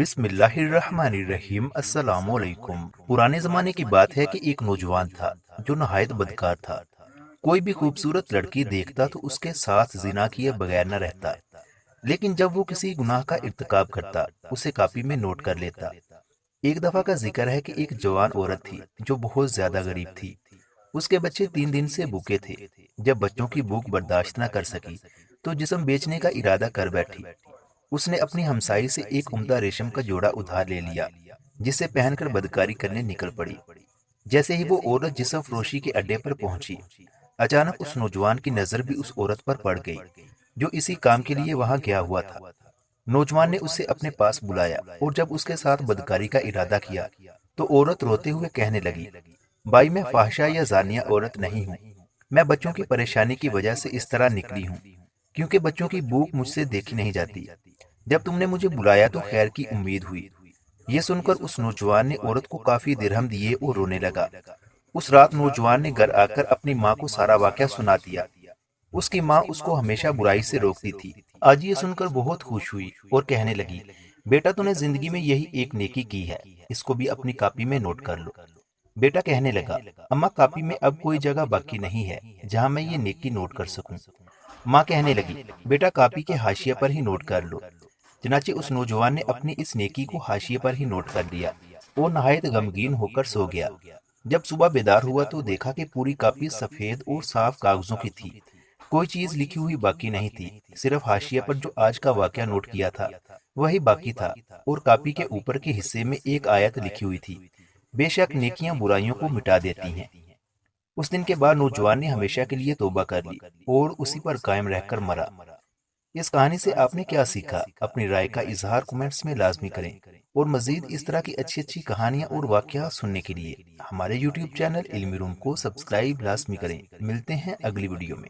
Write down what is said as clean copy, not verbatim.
بسم اللہ الرحمن الرحیم۔ السلام علیکم۔ پرانے زمانے کی بات ہے کہ ایک نوجوان تھا جو نہایت بدکار تھا۔ کوئی بھی خوبصورت لڑکی دیکھتا تو اس کے ساتھ زنا کیے بغیر نہ رہتا، لیکن جب وہ کسی گناہ کا ارتکاب کرتا اسے کاپی میں نوٹ کر لیتا۔ ایک دفعہ کا ذکر ہے کہ ایک جوان عورت تھی جو بہت زیادہ غریب تھی۔ اس کے بچے 3 دن سے بھوکے تھے۔ جب بچوں کی بھوک برداشت نہ کر سکی تو جسم بیچنے کا ارادہ کر بیٹھی۔ اس نے اپنی ہمسائی سے ایک عمدہ ریشم کا جوڑا ادھار لے لیا، جسے پہن کر بدکاری کرنے نکل پڑی۔ جیسے ہی وہ عورت جسم فروشی کے اڈے پر پہنچی، اچانک اس نوجوان کی نظر بھی اس عورت پر پڑ گئی جو اسی کام کے لیے وہاں گیا ہوا تھا۔ نوجوان نے اسے اپنے پاس بلایا اور جب اس کے ساتھ بدکاری کا ارادہ کیا تو عورت روتے ہوئے کہنے لگی، بھائی میں فاحشہ یا زانیہ عورت نہیں ہوں، میں بچوں کی پریشانی کی وجہ سے اس طرح نکلی ہوں، کیونکہ بچوں کی بھوک مجھ سے دیکھی نہیں جاتی۔ جب تم نے مجھے بلایا تو خیر کی امید ہوئی۔ یہ سن کر اس نوجوان نے عورت کو کافی درہم دیے اور رونے لگا۔ اس رات نوجوان نے گھر آ کر اپنی ماں کو سارا واقعہ سنا دیا۔ اس کی ماں اس کو ہمیشہ برائی سے روکتی تھی۔ آج یہ سن کر بہت خوش ہوئی اور کہنے لگی، بیٹا تو نے زندگی میں یہی ایک نیکی کی ہے، اس کو بھی اپنی کاپی میں نوٹ کر لو۔ بیٹا کہنے لگا، اماں کاپی میں اب کوئی جگہ باقی نہیں ہے جہاں میں یہ نیکی نوٹ کر سکوں۔ ماں کہنے لگی، بیٹا کاپی کے حاشیے پر ہی نوٹ کر لو۔ چنانچہ اس نوجوان نے اپنی اس نیکی کو حاشیے پر ہی نوٹ کر لیا اور نہایت غمگین ہو کر سو گیا۔ جب صبح بیدار ہوا تو دیکھا کہ پوری کاپی سفید اور صاف کاغذوں کی تھی، کوئی چیز لکھی ہوئی باقی نہیں تھی، صرف حاشیے پر جو آج کا واقعہ نوٹ کیا تھا وہی باقی تھا، اور کاپی کے اوپر کے حصے میں ایک آیت لکھی ہوئی تھی، بے شک نیکیاں برائیوں کو مٹا دیتی ہیں۔ اس دن کے بعد نوجوان نے ہمیشہ کے لیے توبہ کر لی اور اسی پر قائم رہ کر مرا۔ اس کہانی سے آپ نے کیا سیکھا؟ اپنی رائے کا اظہار کمنٹس میں لازمی کریں، اور مزید اس طرح کی اچھی اچھی کہانیاں اور واقعات سننے کے لیے ہمارے یوٹیوب چینل علمی روم کو سبسکرائب لازمی کریں۔ ملتے ہیں اگلی ویڈیو میں۔